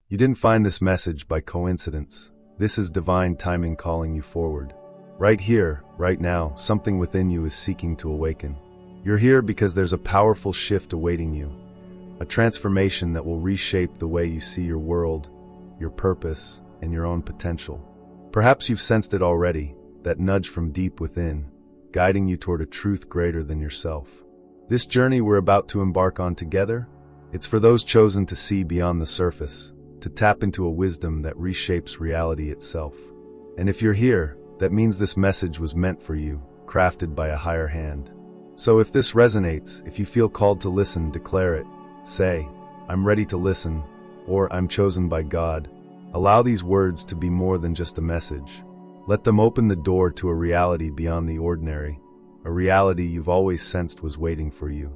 You didn't find this message by coincidence. This is divine timing calling you forward. Right here, right now, something within you is seeking to awaken. You're here because there's a powerful shift awaiting you, a transformation that will reshape the way you see your world, your purpose, and your own potential. Perhaps you've sensed it already, that nudge from deep within, guiding you toward a truth greater than yourself. This journey we're about to embark on together, it's for those chosen to see beyond the surface, to tap into a wisdom that reshapes reality itself. And if you're here, that means this message was meant for you, crafted by a higher hand. So if this resonates, if you feel called to listen, declare it. Say, "I'm ready to listen," or "I'm chosen by God." Allow these words to be more than just a message. Let them open the door to a reality beyond the ordinary, a reality you've always sensed was waiting for you.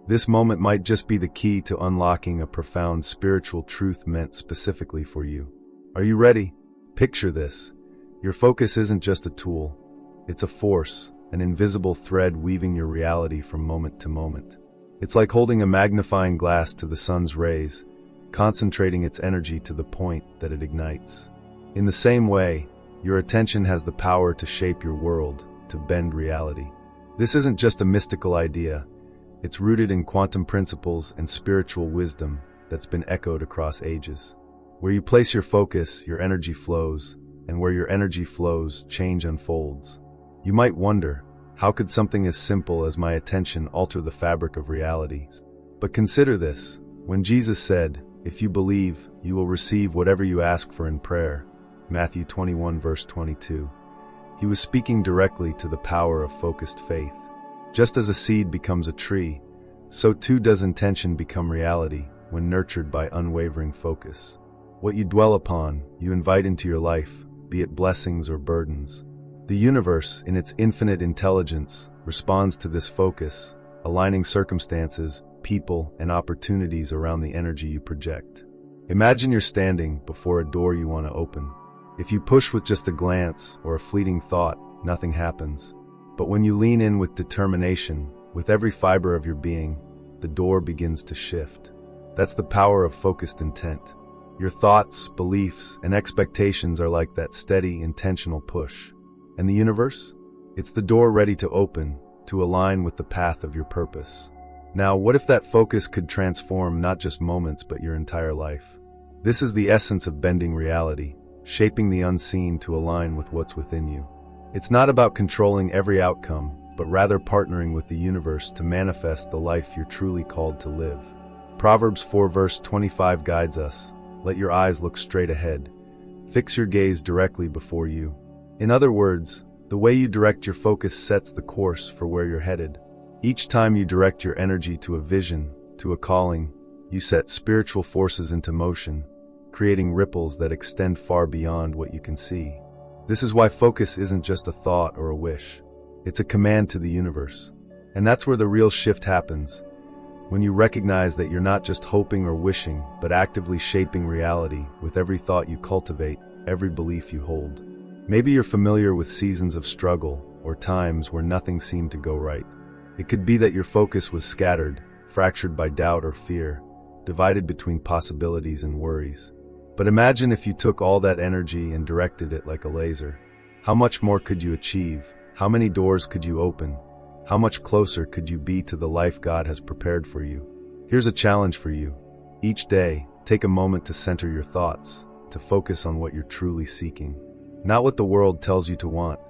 This moment might just be the key to unlocking a profound spiritual truth meant specifically for you. Are you ready? Picture this. Your focus isn't just a tool. It's a force, an invisible thread weaving your reality from moment to moment. It's like holding a magnifying glass to the sun's rays, concentrating its energy to the point that it ignites. In the same way, your attention has the power to shape your world, to bend reality. This isn't just a mystical idea. It's rooted in quantum principles and spiritual wisdom that's been echoed across ages. Where you place your focus, your energy flows, and where your energy flows, change unfolds. You might wonder, how could something as simple as my attention alter the fabric of reality? But consider this. When Jesus said, "If you believe, you will receive whatever you ask for in prayer," Matthew 21 verse 22, he was speaking directly to the power of focused faith. Just as a seed becomes a tree, so too does intention become reality when nurtured by unwavering focus. What you dwell upon, you invite into your life, be it blessings or burdens. The universe, in its infinite intelligence, responds to this focus, aligning circumstances, people, and opportunities around the energy you project. Imagine you're standing before a door you want to open. If you push with just a glance or a fleeting thought, nothing happens. But when you lean in with determination, with every fiber of your being, the door begins to shift. That's the power of focused intent. Your thoughts, beliefs, and expectations are like that steady, intentional push. And the universe? It's the door ready to open, to align with the path of your purpose. Now, what if that focus could transform not just moments but your entire life? This is the essence of bending reality, shaping the unseen to align with what's within you. It's not about controlling every outcome, but rather partnering with the universe to manifest the life you're truly called to live. Proverbs 4 verse 25 guides us. Let your eyes look straight ahead. Fix your gaze directly before you. In other words, the way you direct your focus sets the course for where you're headed. Each time you direct your energy to a vision, to a calling, you set spiritual forces into motion, creating ripples that extend far beyond what you can see. This is why focus isn't just a thought or a wish. It's a command to the universe. And that's where the real shift happens. When you recognize that you're not just hoping or wishing, but actively shaping reality with every thought you cultivate, every belief you hold. Maybe you're familiar with seasons of struggle or times where nothing seemed to go right. It could be that your focus was scattered, fractured by doubt or fear, divided between possibilities and worries. But imagine if you took all that energy and directed it like a laser. How much more could you achieve? How many doors could you open? How much closer could you be to the life God has prepared for you? Here's a challenge for you. Each day, take a moment to center your thoughts, to focus on what you're truly seeking. Not what the world tells you to want,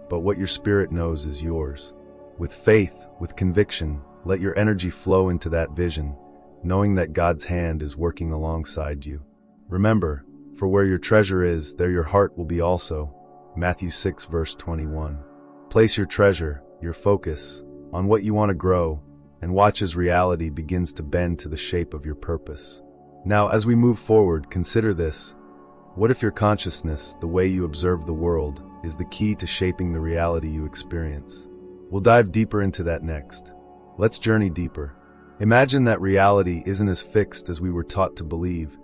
but what your spirit knows is yours. With faith, with conviction, let your energy flow into that vision, knowing that God's hand is working alongside you. Remember, for where your treasure is, there your heart will be also. Matthew 6 verse 21. Place your treasure, your focus, on what you want to grow, and watch as reality begins to bend to the shape of your purpose. Now, as we move forward, consider this. What if your consciousness, the way you observe the world, is the key to shaping the reality you experience? We'll dive deeper into that next. Let's journey deeper. Imagine that reality isn't as fixed as we were taught to believe,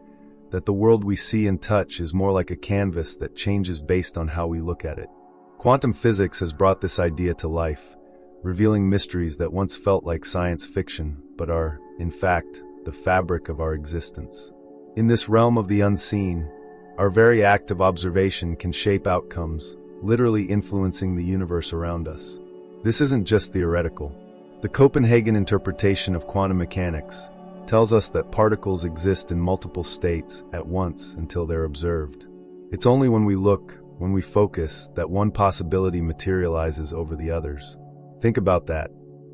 that the world we see and touch is more like a canvas that changes based on how we look at it. Quantum physics has brought this idea to life, revealing mysteries that once felt like science fiction, but are, in fact, the fabric of our existence. In this realm of the unseen, our very act of observation can shape outcomes, literally influencing the universe around us. This isn't just theoretical. The Copenhagen interpretation of quantum mechanics tells us that particles exist in multiple states at once until they're observed. It's only when we look, when we focus, that one possibility materializes over the others. Think about that.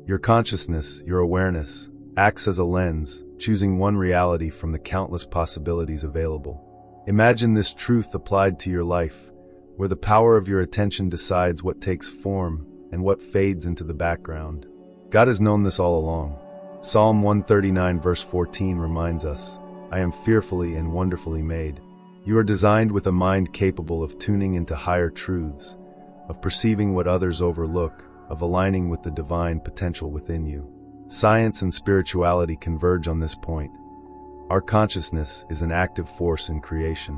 Your consciousness, your awareness, acts as a lens, choosing one reality from the countless possibilities available. Imagine this truth applied to your life, where the power of your attention decides what takes form and what fades into the background. God has known this all along. Psalm 139 verse 14 reminds us, "I am fearfully and wonderfully made." You are designed with a mind capable of tuning into higher truths, of perceiving what others overlook, of aligning with the divine potential within you. Science and spirituality converge on this point. Our consciousness is an active force in creation.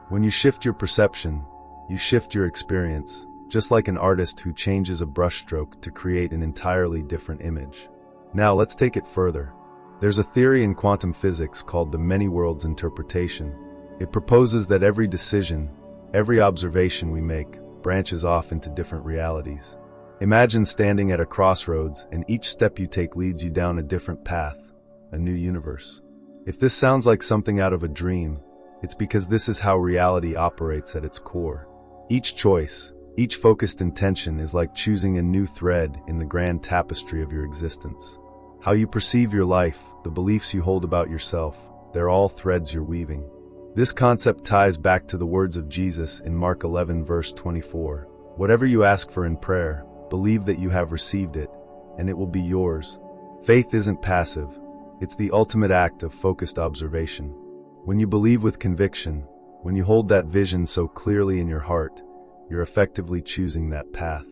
When you shift your perception, you shift your experience, just like an artist who changes a brushstroke to create an entirely different image. Now let's take it further. There's a theory in quantum physics called the many worlds interpretation. It proposes that every decision, every observation we make, branches off into different realities. Imagine standing at a crossroads and each step you take leads you down a different path, a new universe. If this sounds like something out of a dream, it's because this is how reality operates at its core. Each choice, each focused intention is like choosing a new thread in the grand tapestry of your existence. How you perceive your life, the beliefs you hold about yourself, they're all threads you're weaving. This concept ties back to the words of Jesus in Mark 11 verse 24. Whatever you ask for in prayer, believe that you have received it, and it will be yours. Faith isn't passive. It's the ultimate act of focused observation. When you believe with conviction, when you hold that vision so clearly in your heart, you're effectively choosing that path.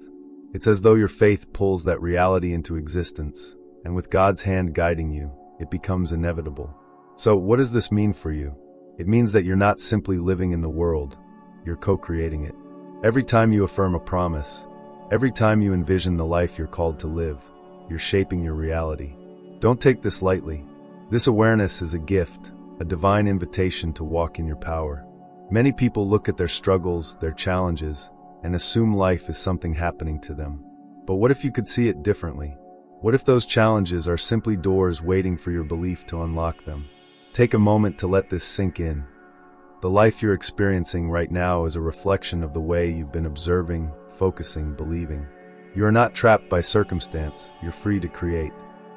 It's as though your faith pulls that reality into existence, and with God's hand guiding you, it becomes inevitable. So what does this mean for you? It means that you're not simply living in the world, you're co-creating it. Every time you affirm a promise, every time you envision the life you're called to live, you're shaping your reality. Don't take this lightly. This awareness is a gift, a divine invitation to walk in your power. Many people look at their struggles, their challenges, and assume life is something happening to them. But what if you could see it differently? What if those challenges are simply doors waiting for your belief to unlock them? Take a moment to let this sink in. The life you're experiencing right now is a reflection of the way you've been observing, focusing, believing. You are not trapped by circumstance, you're free to create.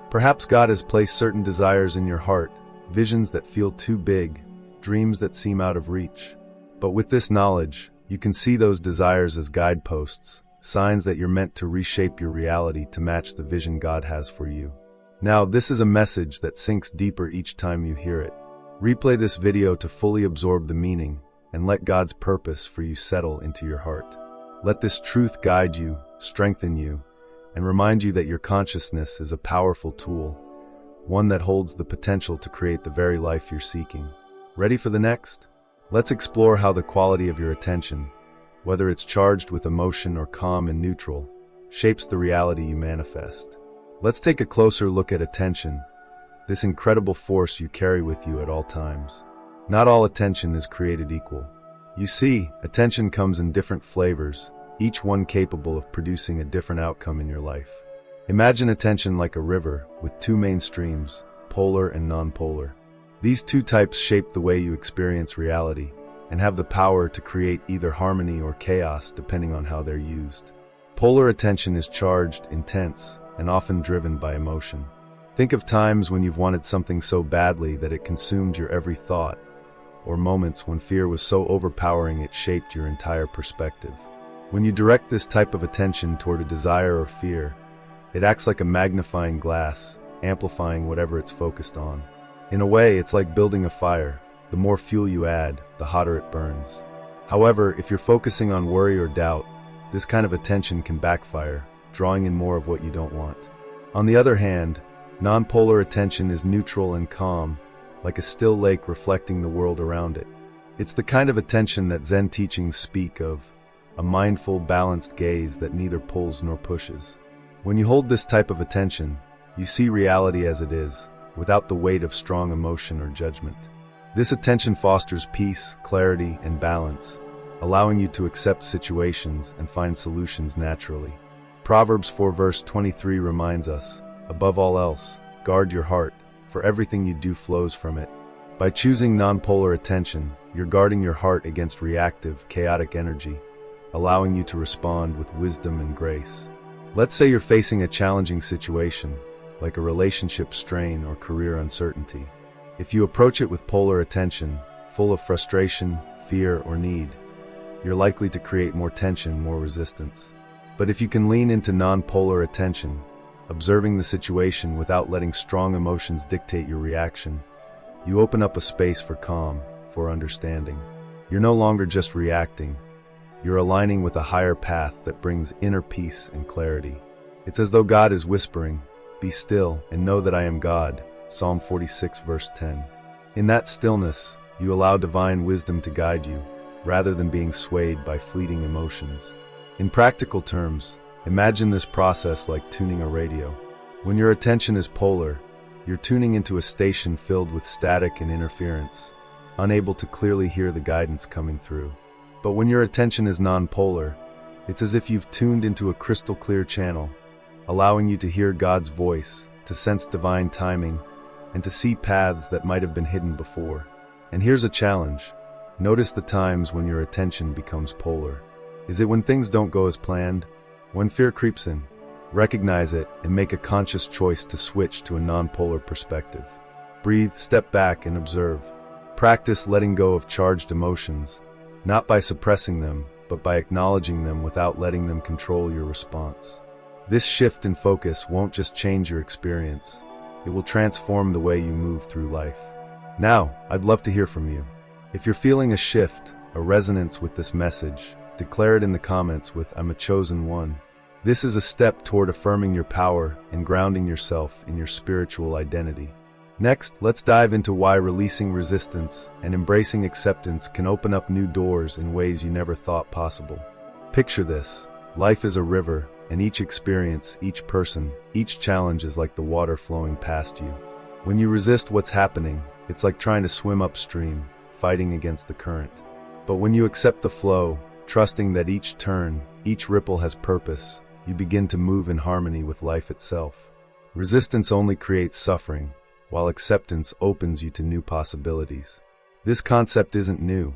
Perhaps God has placed certain desires in your heart, visions that feel too big, dreams that seem out of reach. But with this knowledge, you can see those desires as guideposts, signs that you're meant to reshape your reality to match the vision God has for you. Now, this is a message that sinks deeper each time you hear it. Replay this video to fully absorb the meaning, and let God's purpose for you settle into your heart. Let this truth guide you, strengthen you, and remind you that your consciousness is a powerful tool, one that holds the potential to create the very life you're seeking. Ready for the next? Let's explore how the quality of your attention, whether it's charged with emotion or calm and neutral, shapes the reality you manifest. Let's take a closer look at attention, this incredible force you carry with you at all times. Not all attention is created equal. You see, attention comes in different flavors, each one capable of producing a different outcome in your life. Imagine attention like a river with two main streams, polar and non-polar. These two types shape the way you experience reality and have the power to create either harmony or chaos depending on how they're used. Polar attention is charged, intense, and often driven by emotion. Think of times when you've wanted something so badly that it consumed your every thought, or moments when fear was so overpowering it shaped your entire perspective. When you direct this type of attention toward a desire or fear, it acts like a magnifying glass, amplifying whatever it's focused on. In a way, it's like building a fire. The more fuel you add, the hotter it burns. However, if you're focusing on worry or doubt, this kind of attention can backfire, drawing in more of what you don't want. On the other hand, non-polar attention is neutral and calm, like a still lake reflecting the world around it. It's the kind of attention that Zen teachings speak of, a mindful, balanced gaze that neither pulls nor pushes. When you hold this type of attention, you see reality as it is, without the weight of strong emotion or judgment. This attention fosters peace, clarity, and balance, allowing you to accept situations and find solutions naturally. Proverbs 4 verse 23 reminds us, above all else, guard your heart, for everything you do flows from it. By choosing non-polar attention, you're guarding your heart against reactive, chaotic energy, allowing you to respond with wisdom and grace. Let's say you're facing a challenging situation, like a relationship strain or career uncertainty. If you approach it with polar attention, full of frustration, fear, or need, you're likely to create more tension, more resistance. But if you can lean into non-polar attention, observing the situation without letting strong emotions dictate your reaction, you open up a space for calm, for understanding. You're no longer just reacting. You're aligning with a higher path that brings inner peace and clarity. It's as though God is whispering, "Be still and know that I am God." Psalm 46 verse 10. In that stillness, you allow divine wisdom to guide you, rather than being swayed by fleeting emotions. In practical terms, imagine this process like tuning a radio. When your attention is polar, you're tuning into a station filled with static and interference, unable to clearly hear the guidance coming through. But when your attention is non-polar, it's as if you've tuned into a crystal clear channel, allowing you to hear God's voice, to sense divine timing, and to see paths that might have been hidden before. And here's a challenge. Notice the times when your attention becomes polar. Is it when things don't go as planned? When fear creeps in? Recognize it and make a conscious choice to switch to a non-polar perspective. Breathe, step back, and observe. Practice letting go of charged emotions, not by suppressing them, but by acknowledging them without letting them control your response. This shift in focus won't just change your experience, it will transform the way you move through life. Now, I'd love to hear from you. If you're feeling a shift, a resonance with this message, declare it in the comments with "I'm a chosen one." This is a step toward affirming your power and grounding yourself in your spiritual identity. Next, let's dive into why releasing resistance and embracing acceptance can open up new doors in ways you never thought possible. Picture this. Life is a river, and each experience, each person, each challenge is like the water flowing past you. When you resist what's happening, it's like trying to swim upstream, fighting against the current. But when you accept the flow, trusting that each turn, each ripple has purpose, you begin to move in harmony with life itself. Resistance only creates suffering, while acceptance opens you to new possibilities. This concept isn't new.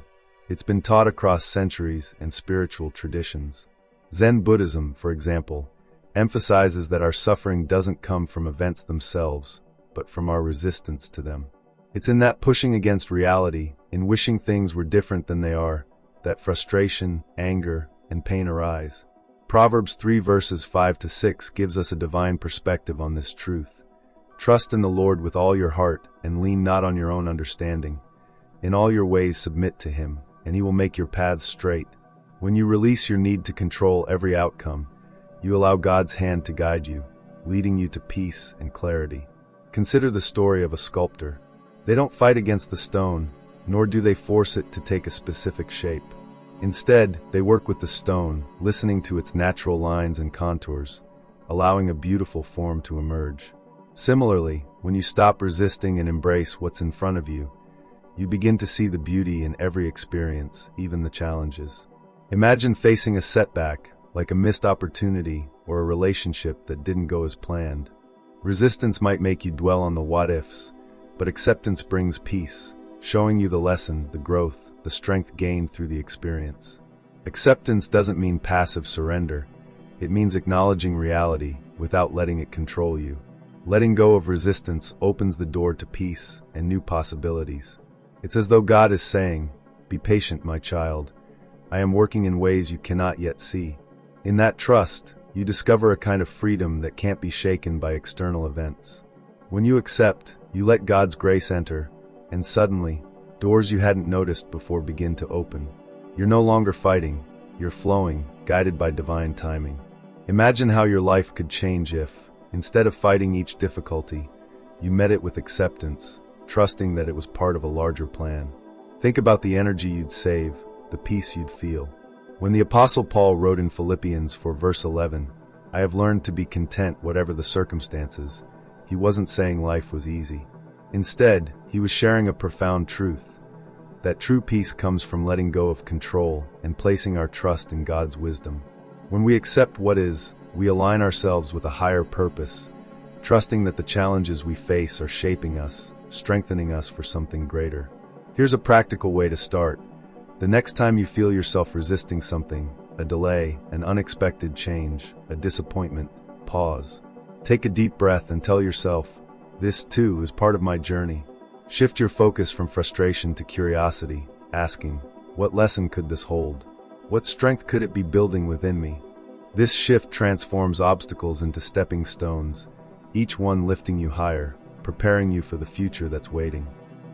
It's been taught across centuries and spiritual traditions. Zen Buddhism, for example, emphasizes that our suffering doesn't come from events themselves, but from our resistance to them. It's in that pushing against reality, in wishing things were different than they are, that frustration, anger, and pain arise. Proverbs 3 verses 5 to 6 gives us a divine perspective on this truth. Trust in the Lord with all your heart, and lean not on your own understanding. In all your ways submit to Him, and He will make your paths straight. When you release your need to control every outcome, you allow God's hand to guide you, leading you to peace and clarity. Consider the story of a sculptor. They don't fight against the stone, nor do they force it to take a specific shape. Instead, they work with the stone, listening to its natural lines and contours, allowing a beautiful form to emerge. Similarly, when you stop resisting and embrace what's in front of you, you begin to see the beauty in every experience, even the challenges. Imagine facing a setback, like a missed opportunity or a relationship that didn't go as planned. Resistance might make you dwell on the what-ifs, but acceptance brings peace, showing you the lesson, the growth, the strength gained through the experience. Acceptance doesn't mean passive surrender. It means acknowledging reality without letting it control you. Letting go of resistance opens the door to peace and new possibilities. It's as though God is saying, "Be patient, my child. I am working in ways you cannot yet see." In that trust, you discover a kind of freedom that can't be shaken by external events. When you accept, you let God's grace enter, and suddenly, doors you hadn't noticed before begin to open. You're no longer fighting, you're flowing, guided by divine timing. Imagine how your life could change if, instead of fighting each difficulty, you met it with acceptance, trusting that it was part of a larger plan. Think about the energy you'd save, the peace you'd feel. When the Apostle Paul wrote in Philippians 4 verse 11, "I have learned to be content whatever the circumstances," he wasn't saying life was easy. Instead, he was sharing a profound truth, that true peace comes from letting go of control and placing our trust in God's wisdom. When we accept what is, we align ourselves with a higher purpose, trusting that the challenges we face are shaping us, strengthening us for something greater. Here's a practical way to start. The next time you feel yourself resisting something, a delay, an unexpected change, a disappointment, pause. Take a deep breath and tell yourself, this too is part of my journey. Shift your focus from frustration to curiosity, asking, what lesson could this hold? What strength could it be building within me? This shift transforms obstacles into stepping stones, each one lifting you higher, preparing you for the future that's waiting.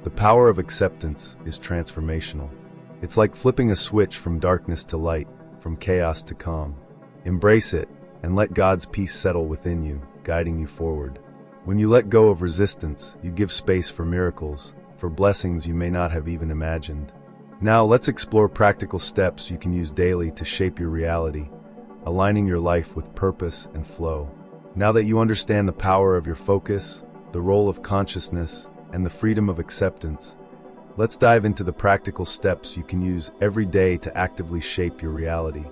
The power of acceptance is transformational. It's like flipping a switch from darkness to light, from chaos to calm. Embrace it, and let God's peace settle within you, guiding you forward. When you let go of resistance, you give space for miracles, for blessings you may not have even imagined. Now let's explore practical steps you can use daily to shape your reality, aligning your life with purpose and flow. Now that you understand the power of your focus, the role of consciousness, and the freedom of acceptance, let's dive into the practical steps you can use every day to actively shape your reality.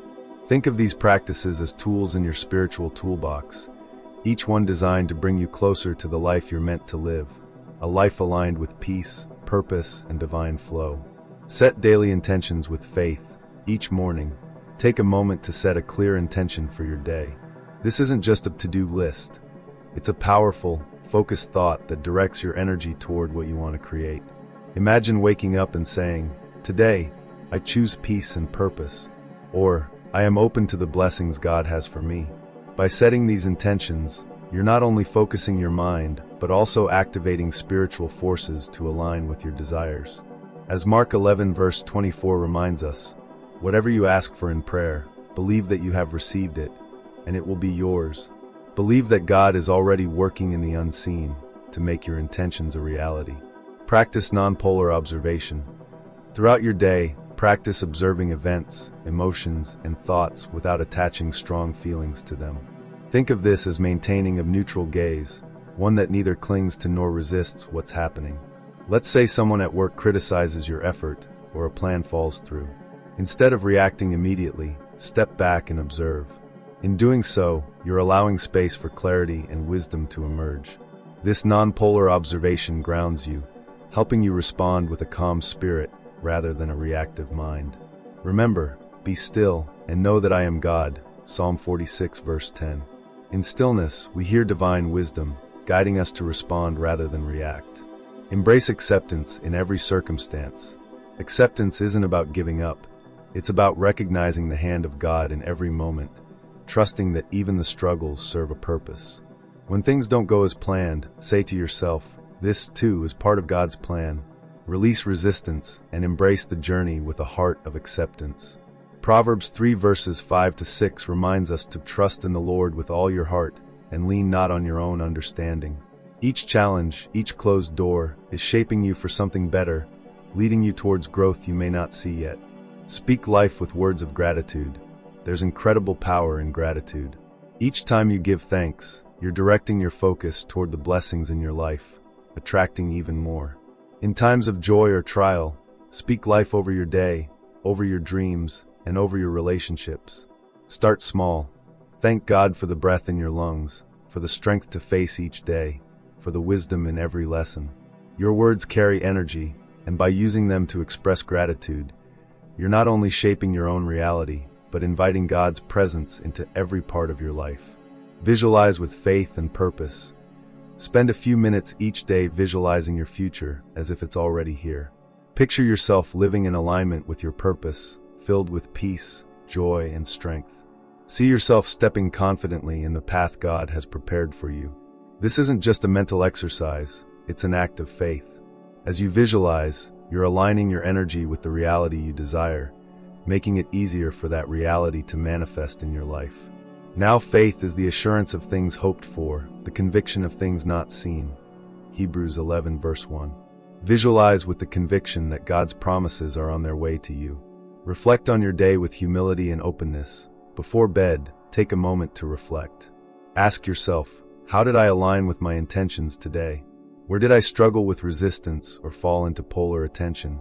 Think of these practices as tools in your spiritual toolbox, each one designed to bring you closer to the life you're meant to live, a life aligned with peace, purpose, and divine flow. Set daily intentions with faith. Each morning, take a moment to set a clear intention for your day. This isn't just a to-do list. It's a powerful, focused thought that directs your energy toward what you want to create. Imagine waking up and saying, today, I choose peace and purpose, or I am open to the blessings God has for me. By setting these intentions, you're not only focusing your mind, but also activating spiritual forces to align with your desires. As Mark 11 verse 24 reminds us, whatever you ask for in prayer, believe that you have received it, and it will be yours. Believe that God is already working in the unseen to make your intentions a reality. Practice non-polar observation. Throughout your day, practice observing events, emotions, and thoughts without attaching strong feelings to them. Think of this as maintaining a neutral gaze, one that neither clings to nor resists what's happening. Let's say someone at work criticizes your effort, or a plan falls through. Instead of reacting immediately, step back and observe. In doing so, you're allowing space for clarity and wisdom to emerge. This non-polar observation grounds you, helping you respond with a calm spirit rather than a reactive mind. Remember, be still and know that I am God, Psalm 46 verse 10. In stillness, we hear divine wisdom, guiding us to respond rather than react. Embrace acceptance in every circumstance. Acceptance isn't about giving up. It's about recognizing the hand of God in every moment, trusting that even the struggles serve a purpose. When things don't go as planned, say to yourself, this too is part of God's plan. Release resistance and embrace the journey with a heart of acceptance. Proverbs 3 verses 5 to 6 reminds us to trust in the Lord with all your heart and lean not on your own understanding. Each challenge, each closed door is shaping you for something better, leading you towards growth you may not see yet. Speak life with words of gratitude. There's incredible power in gratitude. Each time you give thanks, you're directing your focus toward the blessings in your life, attracting even more. In times of joy or trial, speak life over your day, over your dreams, and over your relationships. Start small. Thank God for the breath in your lungs, for the strength to face each day, for the wisdom in every lesson. Your words carry energy, and by using them to express gratitude, you're not only shaping your own reality, but inviting God's presence into every part of your life. Visualize with faith and purpose. Spend a few minutes each day visualizing your future as if it's already here. Picture yourself living in alignment with your purpose, filled with peace, joy, and strength. See yourself stepping confidently in the path God has prepared for you. This isn't just a mental exercise, it's an act of faith. As you visualize, you're aligning your energy with the reality you desire, making it easier for that reality to manifest in your life. Now faith is the assurance of things hoped for, the conviction of things not seen. Hebrews 11 verse 1. Visualize with the conviction that God's promises are on their way to you. Reflect on your day with humility and openness. Before bed, take a moment to reflect. Ask yourself, how did I align with my intentions today? Where did I struggle with resistance or fall into polar attention?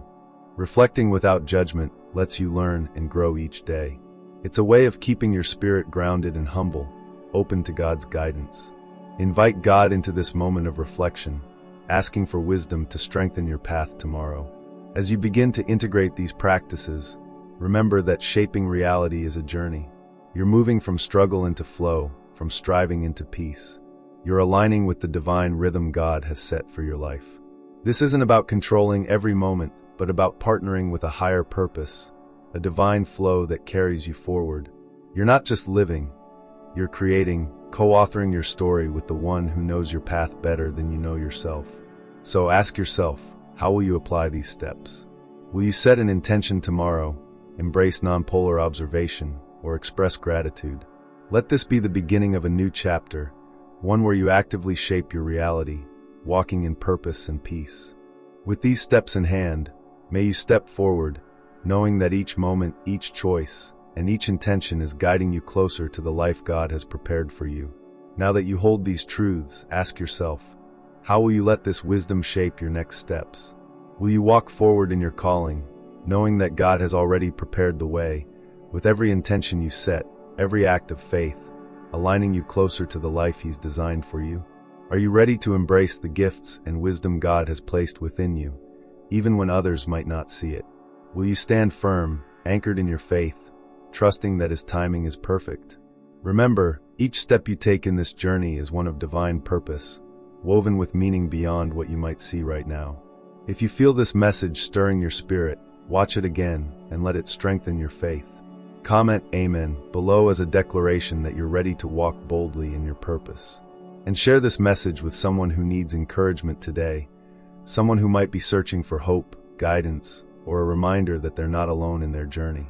Reflecting without judgment lets you learn and grow each day. It's a way of keeping your spirit grounded and humble, open to God's guidance. Invite God into this moment of reflection, asking for wisdom to strengthen your path tomorrow. As you begin to integrate these practices, remember that shaping reality is a journey. You're moving from struggle into flow, from striving into peace. You're aligning with the divine rhythm God has set for your life. This isn't about controlling every moment, but about partnering with a higher purpose, a divine flow that carries you forward. You're not just living, you're creating, co-authoring your story with the one who knows your path better than you know yourself. So ask yourself, how will you apply these steps? Will you set an intention tomorrow, embrace non-polar observation, or express gratitude? Let this be the beginning of a new chapter, one where you actively shape your reality, walking in purpose and peace. With these steps in hand, may you step forward, knowing that each moment, each choice, and each intention is guiding you closer to the life God has prepared for you. Now that you hold these truths, ask yourself, how will you let this wisdom shape your next steps? Will you walk forward in your calling, knowing that God has already prepared the way, with every intention you set, every act of faith, aligning you closer to the life He's designed for you? Are you ready to embrace the gifts and wisdom God has placed within you, even when others might not see it? Will you stand firm, anchored in your faith, trusting that His timing is perfect? Remember, each step you take in this journey is one of divine purpose, woven with meaning beyond what you might see right now. If you feel this message stirring your spirit, watch it again and let it strengthen your faith. Comment Amen below as a declaration that you're ready to walk boldly in your purpose. And share this message with someone who needs encouragement today, someone who might be searching for hope, guidance, or a reminder that they're not alone in their journey.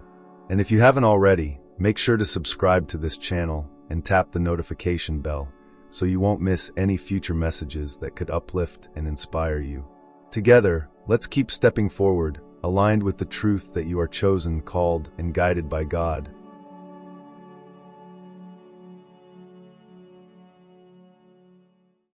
And if you haven't already, make sure to subscribe to this channel and tap the notification bell so you won't miss any future messages that could uplift and inspire you. Together, let's keep stepping forward, aligned with the truth that you are chosen, called, and guided by God.